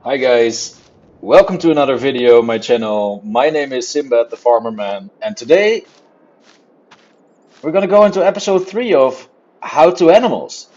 Hi guys, welcome to another video on my channel. My name is Simbad the Farmer Man, and today we're gonna go into episode 3 of How to Animals,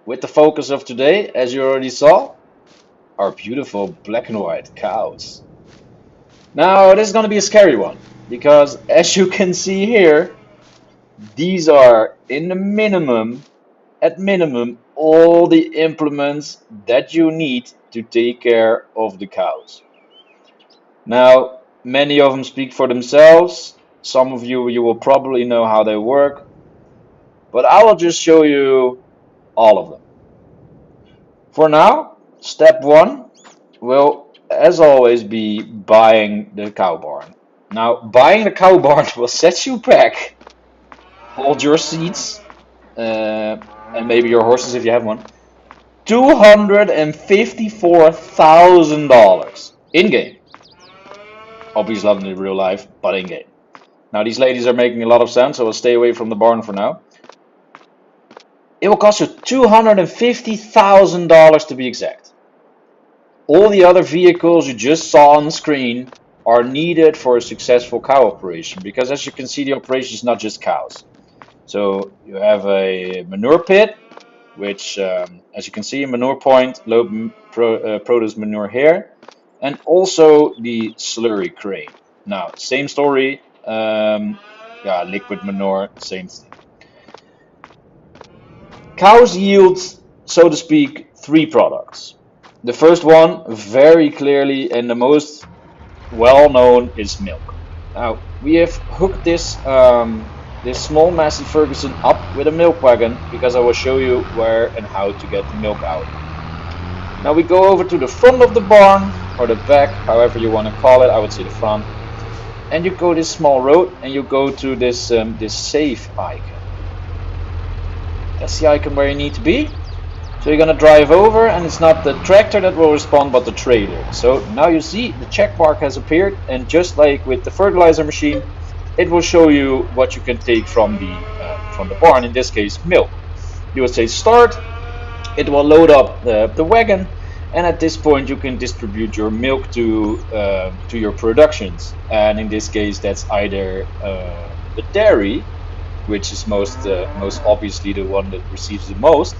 with the focus of today, as you already saw, our beautiful black and white cows. Now this is gonna be a scary one, because as you can see here, these are in the at minimum, all the implements that you need to take care of the cows. Now, many of them speak for themselves. Some of you will probably know how they work, but I will just show you all of them. For now, step one will, as always, be buying the cow barn. Now, buying the cow barn will set you back. Hold your seats, and maybe your horses if you have one. $254,000 in game. Obviously, not in real life, but in game. Now these ladies are making a lot of sense, so I'll stay away from the barn for now. It will cost you $250,000 to be exact. All the other vehicles you just saw on the screen are needed for a successful cow operation, because as you can see, the operation is not just cows. So you have a manure pit, which as you can see, a manure point, low produce manure here, and also the slurry crane. Now, same story. Yeah, liquid manure, same thing. Cows yield, so to speak, three products. The first one, very clearly and the most well known, is milk. Now, we have hooked this small Massey Ferguson up with a milk wagon because I will show you where and how to get the milk out. Now we go over to the front of the barn, or the back, however you want to call it. I would say the front. And you go this small road and you go to this safe icon. That's the icon where you need to be. So you're gonna drive over, and it's not the tractor that will respond, but the trailer. So now you see the check mark has appeared, and just like with the fertilizer machine, it will show you what you can take from the barn. In this case, milk. You would say start. It will load up the wagon, and at this point you can distribute your milk to your productions. And in this case, that's either the dairy, which is most obviously the one that receives the most,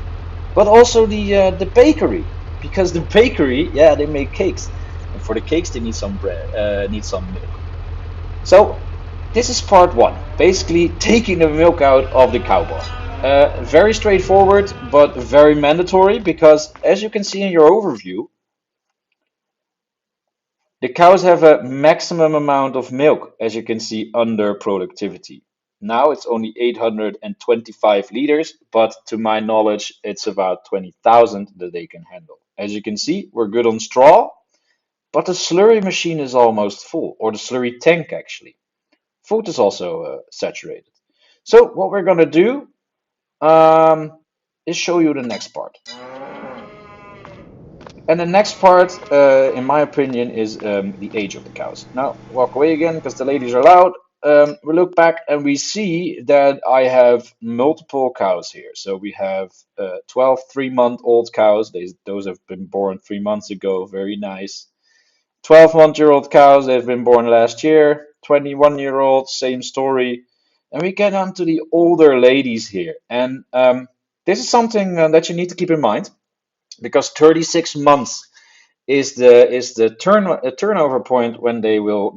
but also the bakery, because the bakery, yeah, they make cakes, and for the cakes they need some bread, need some milk. So this is part one, basically taking the milk out of the cow barn. Very straightforward, but very mandatory, because as you can see in your overview, the cows have a maximum amount of milk, as you can see under productivity. Now it's only 825 liters, but to my knowledge, it's about 20,000 that they can handle. As you can see, we're good on straw, but the slurry machine is almost full, or the slurry tank actually. Food is also saturated. So what we're gonna do is show you the next part. And the next part, in my opinion, is the age of the cows. Now, walk away again because the ladies are loud. We look back and we see that I have multiple cows here. So we have 12 3-month-old cows. Those have been born 3 months ago. Very nice. 12-month-year-old cows. They've been born last year. 21-year-old, same story. And we get on to the older ladies here. And this is something that you need to keep in mind, because 36 months is the turnover point when they will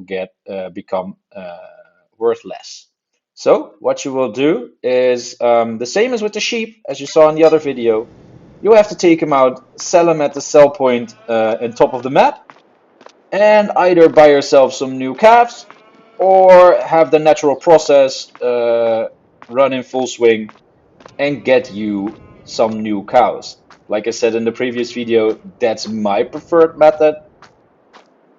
become worth less. So what you will do is the same as with the sheep, as you saw in the other video. You have to take them out, sell them at the sell point on top of the map, and either buy yourself some new calves or have the natural process run in full swing and get you some new cows. Like I said in the previous video, that's my preferred method.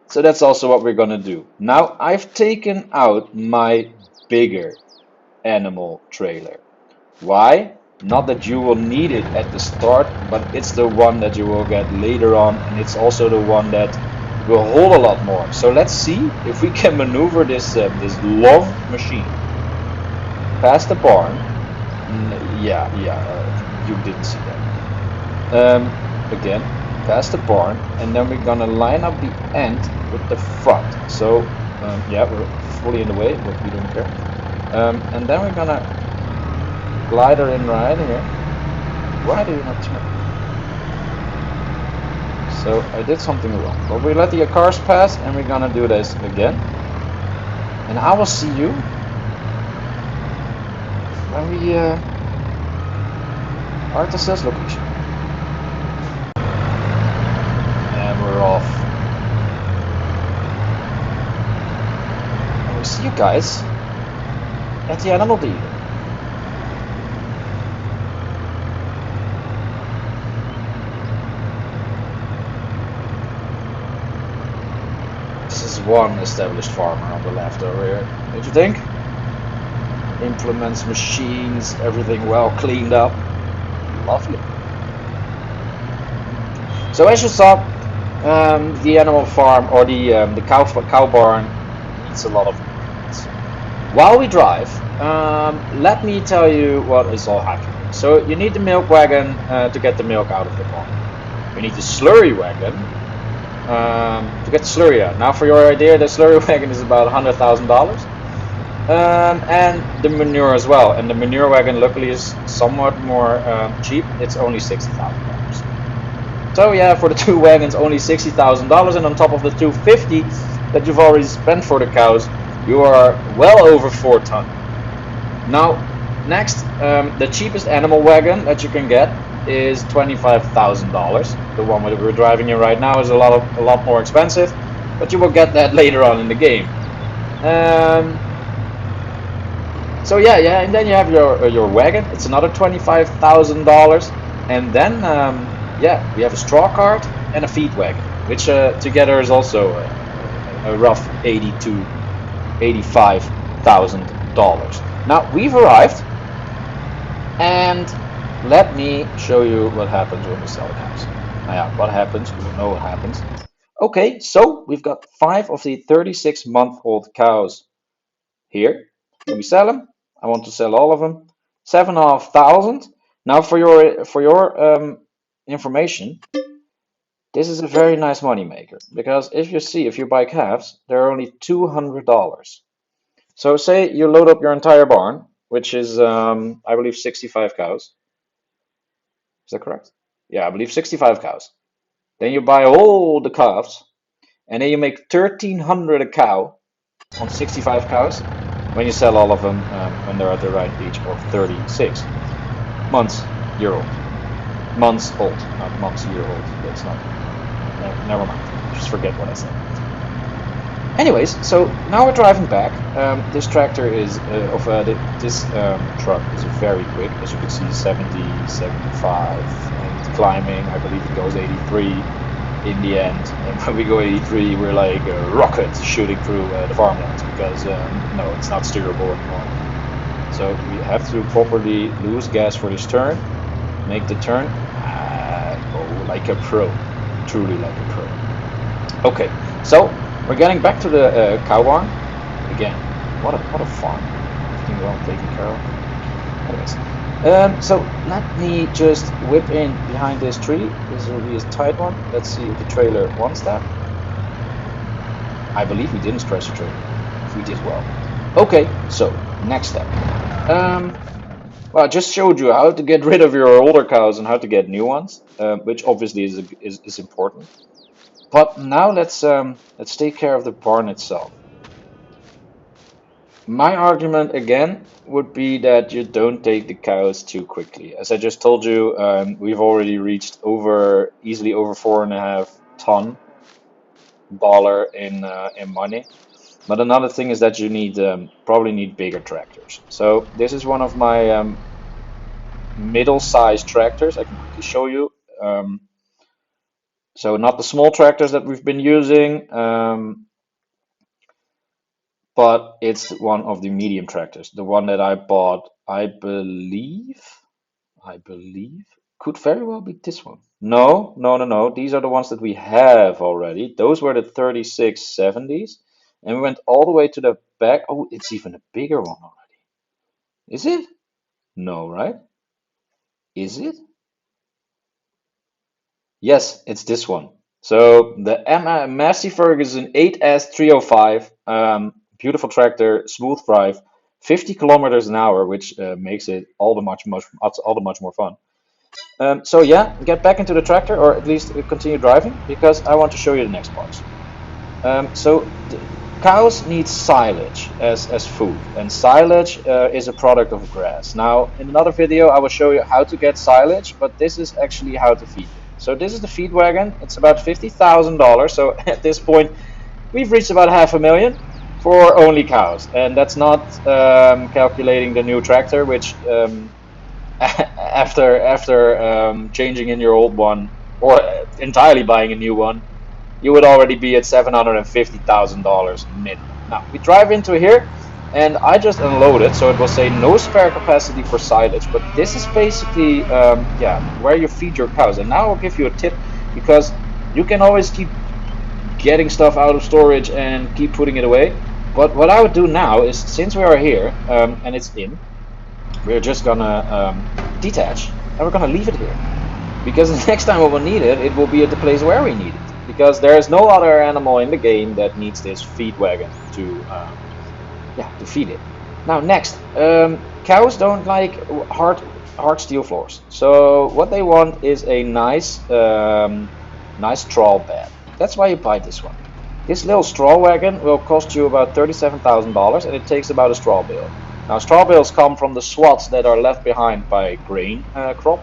So that's also what we're gonna do. Now I've taken out my bigger animal trailer. Why? Not that you will need it at the start, but it's the one that you will get later on, and it's also the one that will hold a lot more. So let's see if we can maneuver this love machine past the barn. Yeah, you didn't see that. Again, past the barn, and then we're gonna line up the end with the front. So yeah, we're fully in the way, but we don't care. And then we're gonna glide her in right here. Why do you not turn? So I did something wrong, but we let the cars pass, and we're gonna do this again. And I will see you when we are at the sales location. And we're off. And we'll see you guys at the animal dealer. This is one established farmer on the left over here. Don't you think? Implements, machines, everything well cleaned up. Lovely. So as you saw, the animal farm or the cow barn needs a lot of improvements. While we drive, let me tell you what is all happening. So you need the milk wagon to get the milk out of the barn. You need the slurry wagon to get the slurry out. Now, for your idea, the slurry wagon is about $100,000. And the manure as well. And the manure wagon, luckily, is somewhat more cheap. It's only $60,000. So yeah, for the two wagons, only $60,000, and on top of the 250 that you've already spent for the cows, you are well over 4 ton. Now, next, the cheapest animal wagon that you can get is $25,000. The one that we're driving in right now is a lot more expensive, but you will get that later on in the game. So yeah, and then you have your wagon. It's another $25,000, and then yeah, we have a straw cart and a feed wagon, which together is also a rough $85,000. Now we've arrived, and let me show you what happens when we sell the cows. Now, yeah, what happens? You will know what happens. Okay, so we've got 5 of the 36-month-old cows here. Can we sell them? I want to sell all of them. 7,500. Now, for your information, this is a very nice money maker, because if you buy calves, they're only $200. So say you load up your entire barn, which is I believe 65 cows. Is that correct? Yeah, I believe 65 cows. Then you buy all the calves, and then you make 1,300 a cow on 65 cows when you sell all of them when they're at the right age of 36 months, year old. Months old, not months, year old. That's not. Never mind. Just forget what I said. Anyways, so now we're driving back. This tractor is, this truck is very quick. As you can see, 70, 75, and climbing. I believe it goes 83 in the end. And when we go 83, we're like a rocket shooting through the farmlands, because no, it's not steerable anymore. So we have to properly lose gas for this turn, make the turn, go like a pro, truly like a pro. Okay, so we're getting back to the cow barn again. What a farm! Everything well taken care of. Anyways, so let me just whip in behind this tree. This will be a tight one. Let's see if the trailer wants that. I believe we didn't scratch the trailer. If we did, well. Okay, so next step. Well, I just showed you how to get rid of your older cows and how to get new ones, which obviously is important. But now let's take care of the barn itself. My argument again would be that you don't take the cows too quickly. As I just told you, we've already reached easily over 4.5 ton dollar in money. But another thing is that you probably need bigger tractors. So this is one of my middle-sized tractors. I can quickly show you. So not the small tractors that we've been using, but it's one of the medium tractors. The one that I bought, I believe, could very well be this one. No, no, no, no. These are the ones that we have already. Those were the 3670s. And we went all the way to the back. Oh, it's even a bigger one already. Is it? No, right? Is it? Yes, it's this one. So the Massey Ferguson 8S305, beautiful tractor, smooth drive, 50 kilometers an hour, which makes it all the much more fun. So yeah, get back into the tractor, or at least continue driving, because I want to show you the next parts. So cows need silage as food, and silage is a product of grass. Now, in another video, I will show you how to get silage, but this is actually how to feed it. So this is the feed wagon. It's about $50,000. So at this point, we've reached about half a million for only cows, and that's not calculating the new tractor, which after changing in your old one or entirely buying a new one, you would already be at $750,000 minimum. Now we drive into here, and I just unloaded, so it will say no spare capacity for silage. But this is basically, yeah, where you feed your cows. And now I'll give you a tip, because you can always keep getting stuff out of storage and keep putting it away. But what I would do now is, since we are here and it's in, we're just gonna detach, and we're gonna leave it here, because the next time we will need it, it will be at the place where we need it, because there is no other animal in the game that needs this feed wagon to yeah, to feed it. Now next, cows don't like hard steel floors, so what they want is a nice straw bed. That's why you buy this one. This little straw wagon will cost you about $37,000, and it takes about a straw bale. Now straw bales come from the swaths that are left behind by grain crop,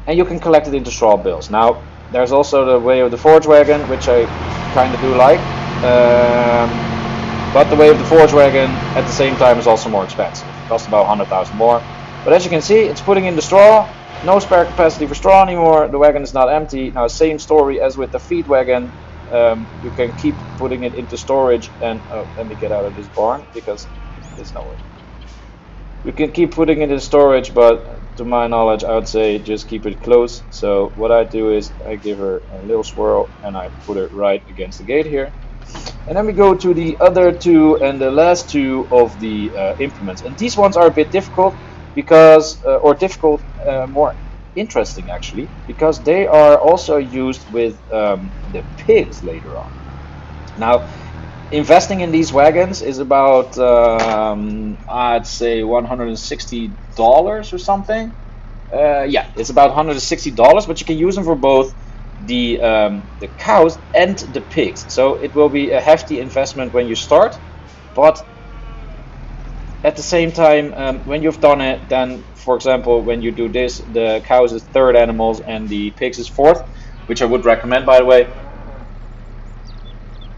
and you can collect it into straw bales. Now, there's also the way of the forage wagon, which I kind of do like, but the way of the forage wagon at the same time is also more expensive. It costs about 100,000 more. But as you can see, it's putting in the straw. No spare capacity for straw anymore. The wagon is not empty. Now, same story as with the feed wagon. You can keep putting it into storage, and let me get out of this barn because there's no way. You can keep putting it in storage, but to my knowledge, I would say just keep it close. So what I do is I give her a little swirl, and I put it right against the gate here. And then we go to the other two and the last two of the implements. And these ones are a bit difficult because, more interesting actually, because they are also used with the pigs later on. Now, investing in these wagons is about, I'd say $160 or something. Yeah, it's about $160, but you can use them for both the cows and the pigs. So it will be a hefty investment when you start, but at the same time, when you've done it, then, for example, when you do this, the cows is third animals and the pigs is fourth, which I would recommend, by the way.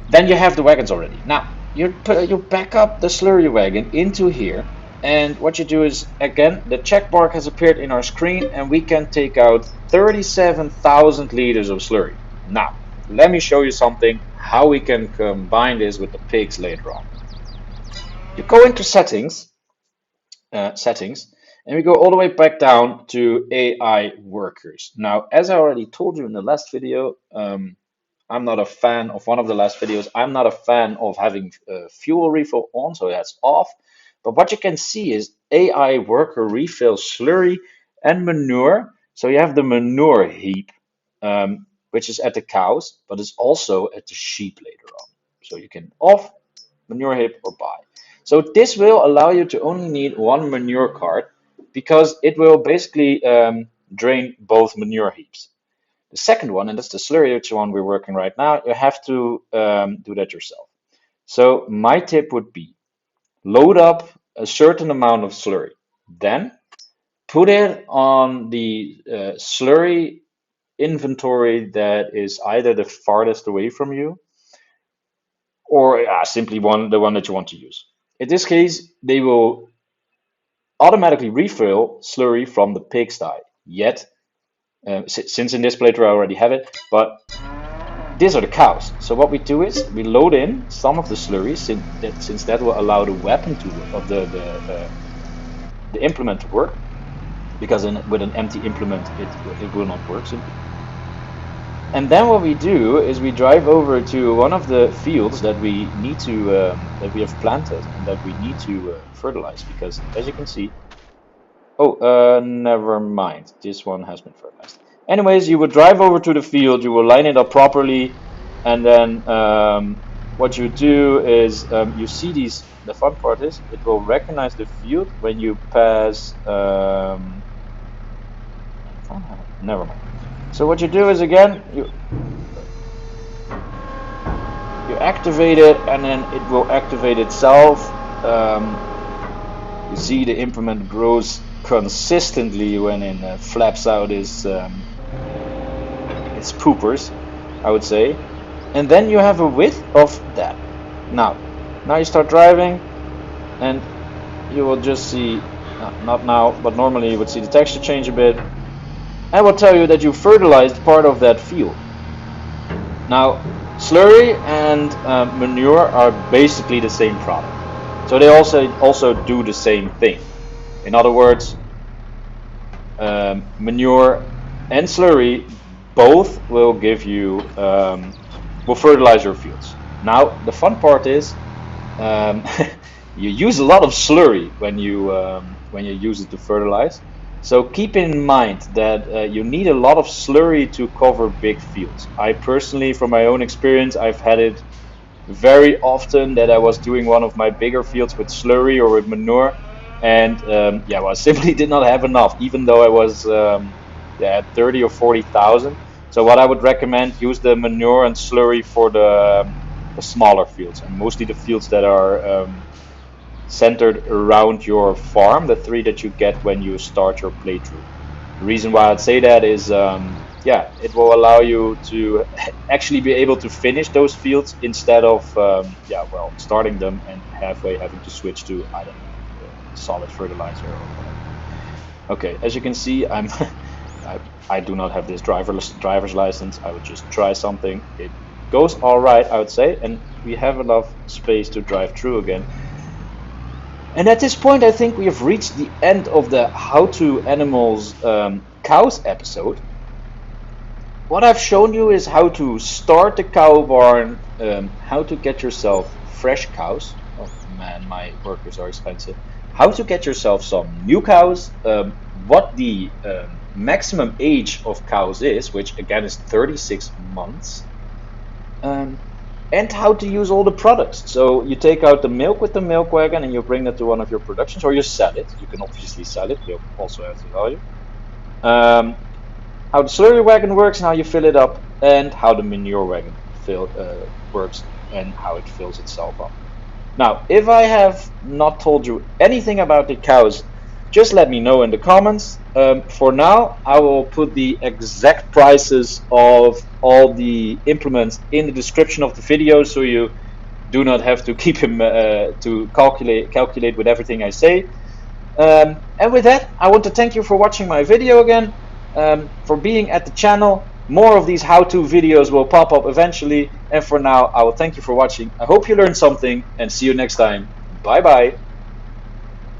Then you have the wagons already. Now, you back up the slurry wagon into here, and what you do is, again, the check mark has appeared in our screen, and we can take out 37,000 liters of slurry. Now, let me show you something, how we can combine this with the pigs later on. You go into settings, and we go all the way back down to AI workers. Now, as I already told you in the last video, I'm not a fan of one of the last videos. I'm not a fan of having fuel refill on, so that's off. But what you can see is AI worker refill slurry and manure. So you have the manure heap, which is at the cows, but it's also at the sheep later on. So you can off, manure heap, or buy. So this will allow you to only need one manure cart, because it will basically drain both manure heaps. The second one, and that's the slurry, which one we're working right now, you have to do that yourself. So my tip would be load up a certain amount of slurry, then put it on the slurry inventory that is either the farthest away from you, or simply the one that you want to use. In this case, they will automatically refill slurry from the pigsty. Yet, since in this playthrough I already have it, but these are the cows. So what we do is we load in some of the slurry, since that will allow the weapon to of the implement to work, because with an empty implement it will not work simply. And then what we do is we drive over to one of the fields that we need to that we have planted and that we need to fertilize, because as you can see, oh, never mind, this one has been fertilized. Anyways, you would drive over to the field, you will line it up properly, and then what you do is you see these. The fun part is it will recognize the field when you pass. Never mind. So what you do is again you activate it, and then it will activate itself. You see the implement grows consistently when it flaps out its poopers, I would say. And then you have a width of that. Now you start driving, and you will just see, not now, but normally you would see the texture change a bit. I will tell you that you fertilized part of that field. Now, Slurry and Manure are basically the same product, so they also do the same thing. In other words, Manure and Slurry both will give you will fertilize your fields. Now, the fun part is you use a lot of Slurry when you use it to fertilize. So keep in mind that you need a lot of Slurry to cover big fields. I personally, from my own experience, I've had it very often that I was doing one of my bigger fields with Slurry or with Manure, and yeah, well, I simply did not have enough, even though I was at 30 or 40,000. So what I would recommend, use the Manure and Slurry for the smaller fields, and mostly the fields that are centered around your farm, the 3 that you get when you start your playthrough. The reason why I'd say that is, yeah, it will allow you to actually be able to finish those fields instead of, yeah, well, starting them and halfway having to switch to, I don't know, solid fertilizer or whatever. Okay, as you can see, I do not have this driver's license. I would just try something. It goes all right, I would say, and we have enough space to drive through again. And at this point, I think we have reached the end of the How to Animals Cows episode. What I've shown you is how to start the cow barn, how to get yourself fresh cows. Oh man, my workers are expensive. How to get yourself some new cows, what the maximum age of cows is, which again is 36 months. And how to use all the products. So you take out the milk with the milk wagon and you bring that to one of your productions, or you sell it. You can obviously sell it, milk also has a value. How the slurry wagon works and how you fill it up, and how the manure wagon works and how it fills itself up. Now, if I have not told you anything about the cows, just let me know in the comments. For now, I will put the exact prices of all the implements in the description of the video, so you do not have to keep him to calculate with everything I say. And with that, I want to thank you for watching my video again, for being at the channel. More of these how-to videos will pop up eventually, and for now, I will thank you for watching. I hope you learned something, and see you next time. Bye bye.